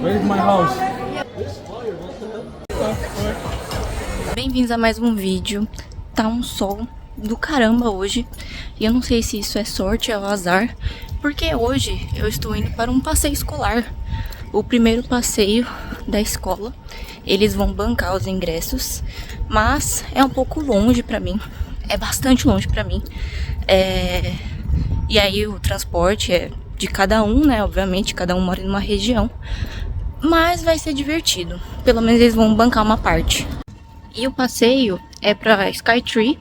Where's my house? Bem-vindos a mais um vídeo. Tá um sol do caramba hoje. E eu não sei se isso é sorte ou azar, porque hoje eu estou indo para um passeio escolar. O primeiro passeio da escola. Eles vão bancar os ingressos, mas é um pouco longe pra mim. É bastante longe pra mim. E aí o transporte é de cada um, né? Obviamente, cada um mora em uma região. Mas vai ser divertido. Pelo menos eles vão bancar uma parte. E o passeio é para Skytree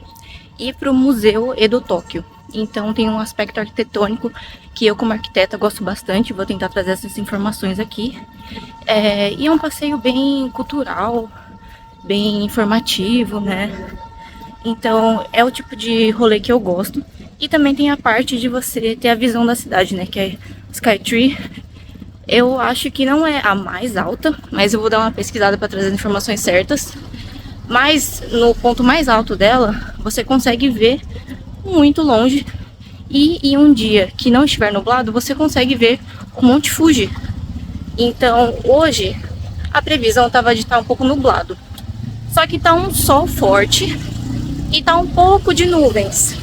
e para o Museu Edo Tóquio. Então tem um aspecto arquitetônico que eu, como arquiteta, gosto bastante. Vou tentar trazer essas informações aqui. E é um passeio bem cultural, bem informativo, né? Então é o tipo de rolê que eu gosto. E também tem a parte de você ter a visão da cidade, né? Que é Skytree. Eu acho que não é a mais alta, mas eu vou dar uma pesquisada para trazer as informações certas. Mas no ponto mais alto dela, você consegue ver muito longe. E em um dia que não estiver nublado, você consegue ver o Monte Fuji. Então hoje a previsão estava de estar um pouco nublado. Só que tá um sol forte e tá um pouco de nuvens.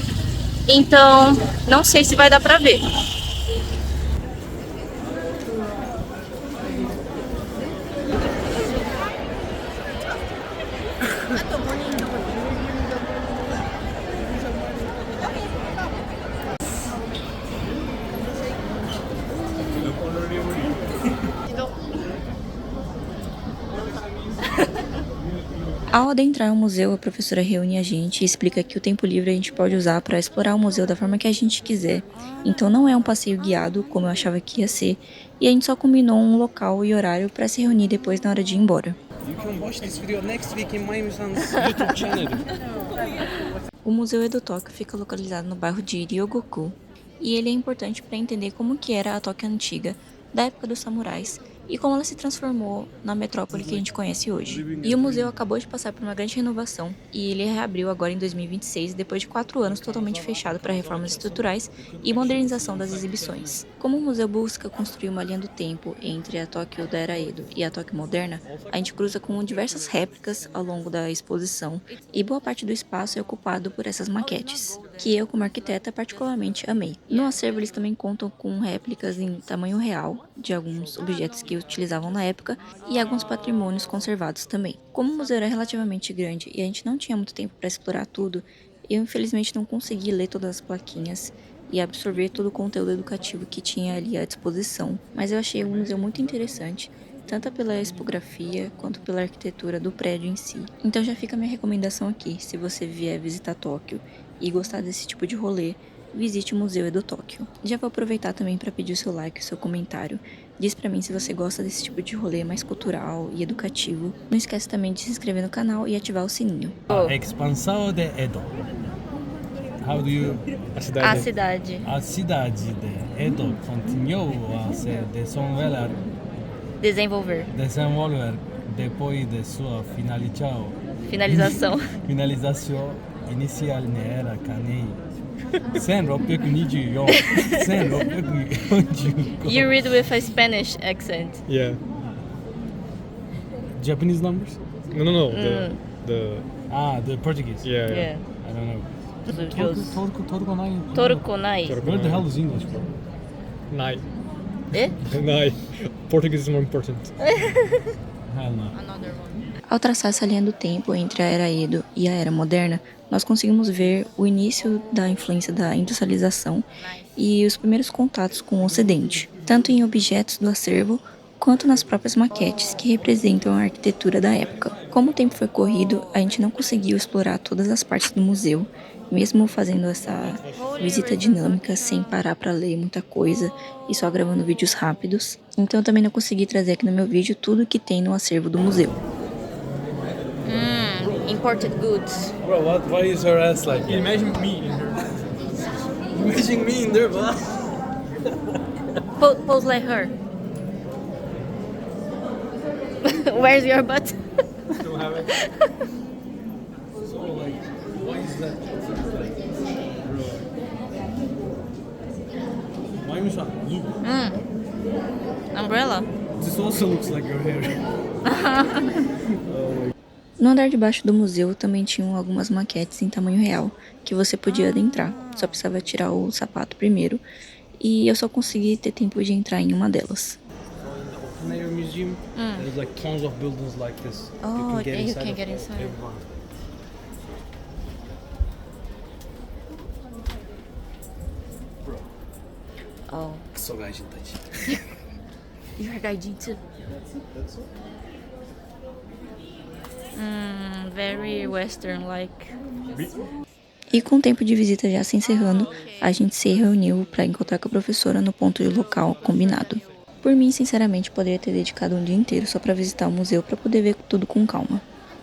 Então não sei se vai dar pra ver. Ao adentrar o museu, a professora reúne a gente e explica que o tempo livre a gente pode usar para explorar o museu da forma que a gente quiser. Então não é um passeio guiado, como eu achava que ia ser, e a gente só combinou um local e horário para se reunir depois na hora de ir embora. O Museu Edo Tóquio fica localizado no bairro de Ryogoku, e ele é importante para entender como que era a Tóquio antiga, da época dos samurais, e como ela se transformou na metrópole que a gente conhece hoje. E o museu acabou de passar por uma grande renovação, e ele reabriu agora em 2026, depois de 4 anos totalmente fechado para reformas estruturais e modernização das exibições. Como o museu busca construir uma linha do tempo entre a Tóquio da Era Edo e a Tóquio moderna, a gente cruza com diversas réplicas ao longo da exposição, e boa parte do espaço é ocupado por essas maquetes, que eu, como arquiteta, particularmente amei. No acervo, eles também contam com réplicas em tamanho real de alguns objetos que utilizavam na época e alguns patrimônios conservados também. Como o museu era relativamente grande e a gente não tinha muito tempo para explorar tudo, eu infelizmente não consegui ler todas as plaquinhas e absorver todo o conteúdo educativo que tinha ali à disposição, mas eu achei o museu muito interessante, tanto pela expografia quanto pela arquitetura do prédio em si. Então já fica a minha recomendação aqui, se você vier visitar Tóquio e gostar desse tipo de rolê, visite o Museu Edo Tóquio. Já vou aproveitar também para pedir o seu like, o seu comentário. Diz pra mim se você gosta desse tipo de rolê mais cultural e educativo. Não esquece também de se inscrever no canal e ativar o sininho. Expansão de Edo. How do you... A cidade. A cidade de Edo continuou a se Desenvolver. depois de sua finalização inicial na era Kanei. 1624 1645 You read with a Spanish accent. Yeah. Japanese numbers? No. The The Portuguese. yeah. I don't know. Torukonai. Torukonai. Where the hell is English, bro? Nai. Eh? Nai. Portuguese is more important. Hell no. Ao traçar essa linha do tempo entre a Era Edo e a Era Moderna, nós conseguimos ver o início da influência da industrialização e os primeiros contatos com o Ocidente, tanto em objetos do acervo quanto nas próprias maquetes que representam a arquitetura da época. Como o tempo foi corrido, a gente não conseguiu explorar todas as partes do museu, mesmo fazendo essa visita dinâmica sem parar para ler muita coisa e só gravando vídeos rápidos. Então eu também não consegui trazer aqui no meu vídeo tudo que tem no acervo do museu. Imported goods. Bro, why is her ass like that? Imagine me in her. Imagine me in there, bro. Pose like her. Where's your butt? Don't have it. So, like, why is that? Bro. Why is that? Look. Umbrella. This also looks like your hair. No andar de baixo do museu também tinham algumas maquetes em tamanho real, que você podia adentrar, só precisava tirar o sapato primeiro, e eu só consegui ter tempo de entrar em uma delas. In the Oppenheimer Museum, there's like tons of buildings like this. Oh, you can get you inside can of get inside. everyone. Oh, Sou gaijin tachi. you're gaijin too. Very western like. E com o tempo de visita já se encerrando, a gente se reuniu para encontrar com a professora no ponto de local combinado. Por mim, sinceramente, poderia ter dedicado um dia inteiro só para visitar o museu para poder ver tudo com calma.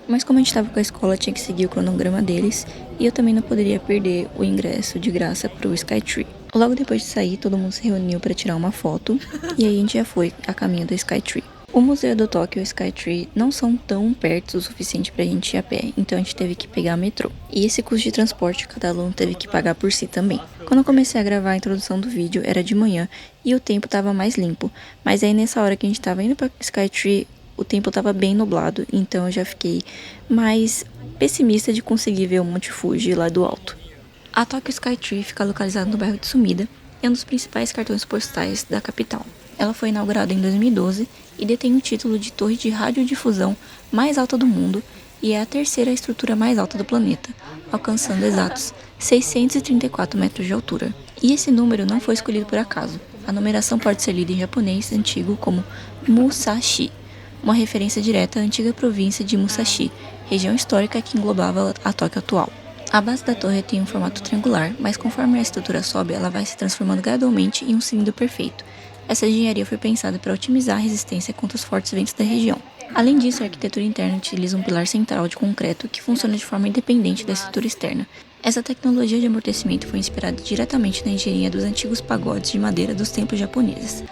Mas como a gente estava com a escola, tinha que seguir o cronograma deles e eu também não poderia perder o ingresso de graça para o Skytree. Logo depois de sair, todo mundo se reuniu para tirar uma foto e aí a gente já foi a caminho do Skytree. O Museu do Tóquio e o Skytree não são tão perto o suficiente pra gente ir a pé, então a gente teve que pegar metrô. E esse custo de transporte cada aluno teve que pagar por si também. Quando eu comecei a gravar a introdução do vídeo, era de manhã e o tempo tava mais limpo. Mas aí nessa hora que a gente tava indo pra Skytree, o tempo tava bem nublado, então eu já fiquei mais pessimista de conseguir ver o Monte Fuji lá do alto. A Tokyo Skytree fica localizada no bairro de Sumida e é um dos principais cartões postais da capital. Ela foi inaugurada em 2012 e detém o título de torre de radiodifusão mais alta do mundo e é a terceira estrutura mais alta do planeta, alcançando exatos 634 metros de altura. E esse número não foi escolhido por acaso. A numeração pode ser lida em japonês antigo como Musashi, uma referência direta à antiga província de Musashi, região histórica que englobava a Tóquio atual. A base da torre tem um formato triangular, mas conforme a estrutura sobe, ela vai se transformando gradualmente em um cilindro perfeito. Essa engenharia foi pensada para otimizar a resistência contra os fortes ventos da região. Além disso, a arquitetura interna utiliza um pilar central de concreto que funciona de forma independente da estrutura externa. Essa tecnologia de amortecimento foi inspirada diretamente na engenharia dos antigos pagodes de madeira dos templos japoneses,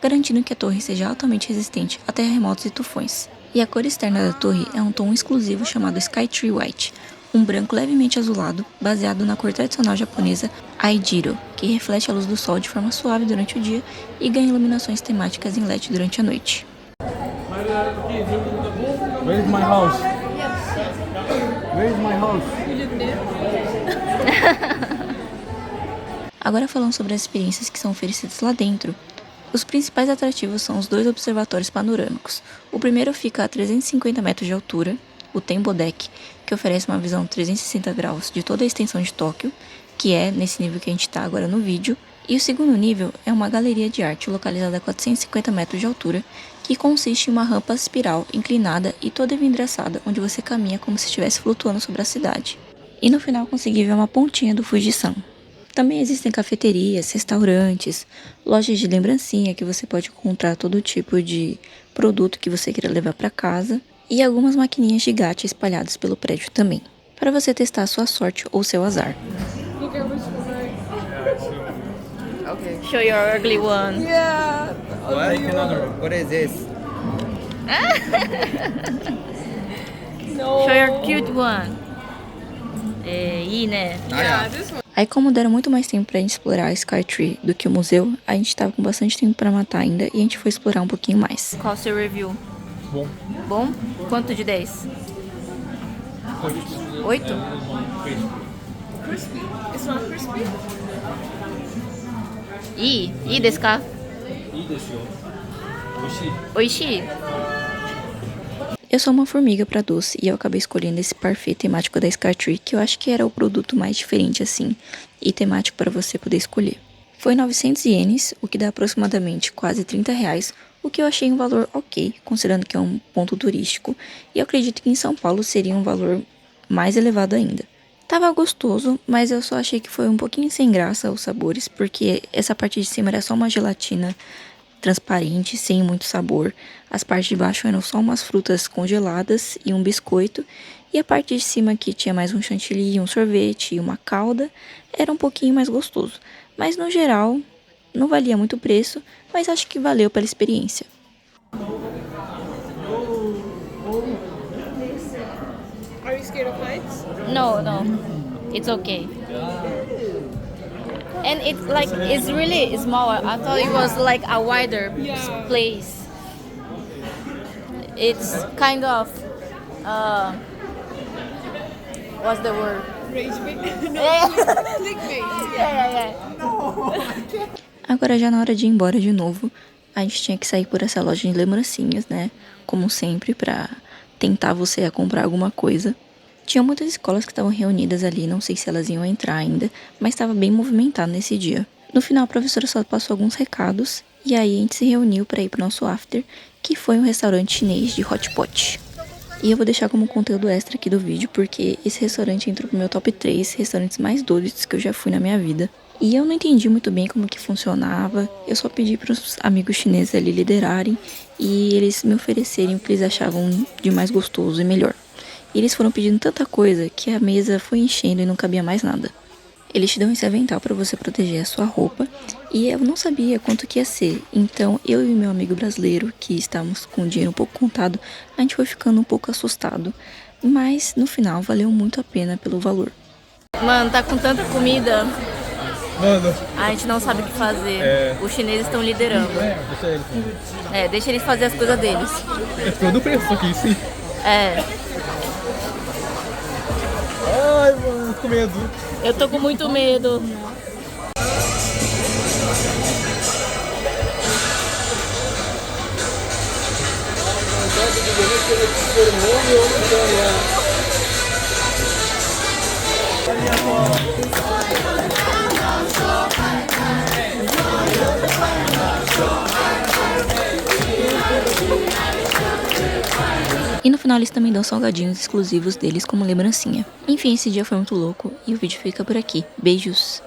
garantindo que a torre seja altamente resistente a terremotos e tufões. E a cor externa da torre é um tom exclusivo chamado Skytree White, um branco levemente azulado, baseado na cor tradicional japonesa Aijiro, que reflete a luz do sol de forma suave durante o dia e ganha iluminações temáticas em LED durante a noite. Where is my house? Where is my house? Agora falando sobre as experiências que são oferecidas lá dentro, os principais atrativos são os dois observatórios panorâmicos. O primeiro fica a 350 metros de altura, o Tembo Deck, que oferece uma visão 360 graus de toda a extensão de Tóquio, que é nesse nível que a gente está agora no vídeo. E o segundo nível é uma galeria de arte localizada a 450 metros de altura, que consiste em uma rampa espiral inclinada e toda vidraçada, onde você caminha como se estivesse flutuando sobre a cidade. E no final consegui ver uma pontinha do Fujisan. Também existem cafeterias, restaurantes, lojas de lembrancinha que você pode encontrar todo tipo de produto que você queira levar para casa e algumas maquininhas de gacha espalhadas pelo prédio também, para você testar a sua sorte ou seu azar. Okay. Show your ugly one. Yeah. What? Another one. What is this? Show your cute one. E né? Yeah, this one. Aí como deram muito mais tempo pra gente explorar a Skytree do que o museu, a gente tava com bastante tempo pra matar ainda e a gente foi explorar um pouquinho mais. Qual o seu review? Bom. Bom? Quanto de 10? 8? Crispy. It's not crispy. E desu ka? Oishi? Eu sou uma formiga pra doce e eu acabei escolhendo esse parfait temático da Skytree, que eu acho que era o produto mais diferente assim e temático para você poder escolher. Foi 900 ienes, o que dá aproximadamente quase 30 reais, o que eu achei um valor ok, considerando que é um ponto turístico, e eu acredito que em São Paulo seria um valor mais elevado ainda. Tava gostoso, mas eu só achei que foi um pouquinho sem graça os sabores, porque essa parte de cima era só uma gelatina transparente, sem muito sabor. As partes de baixo eram só umas frutas congeladas e um biscoito, e a parte de cima que tinha mais um chantilly, um sorvete e uma calda, era um pouquinho mais gostoso. Mas no geral, não valia muito o preço, mas acho que valeu pela experiência. Are you scared of heights? No, it's okay. And it's like, it's really small. I thought it was like a wider place. It's kind of what's the word? Rage bait? É. Clickbait. Agora já na hora de ir embora de novo, a gente tinha que sair por essa loja de lembrancinhas, né? Como sempre, pra tentar você a comprar alguma coisa. Tinha muitas escolas que estavam reunidas ali, não sei se elas iam entrar ainda, mas estava bem movimentado nesse dia. No final, a professora só passou alguns recados, e aí a gente se reuniu para ir pro nosso after, que foi um restaurante chinês de hot pot. E eu vou deixar como conteúdo extra aqui do vídeo, porque esse restaurante entrou pro meu top 3 restaurantes mais doidos que eu já fui na minha vida. E eu não entendi muito bem como que funcionava, eu só pedi para os amigos chineses ali liderarem e eles me oferecerem o que eles achavam de mais gostoso e melhor. E eles foram pedindo tanta coisa que a mesa foi enchendo e não cabia mais nada. Eles te dão esse avental para você proteger a sua roupa e eu não sabia quanto que ia ser. Então eu e meu amigo brasileiro, que estávamos com o dinheiro um pouco contado, a gente foi ficando um pouco assustado. Mas no final valeu muito a pena pelo valor. Mano, tá com tanta comida, Mano, a gente não sabe o que fazer. Os chineses estão liderando. deixa ele. Deixa eles fazer as coisas deles. Eu não penso aqui, sim. É, Ai, mano, com medo. eu tô com muito medo. E no final eles também dão salgadinhos exclusivos deles como lembrancinha. Enfim, esse dia foi muito louco e o vídeo fica por aqui. Beijos!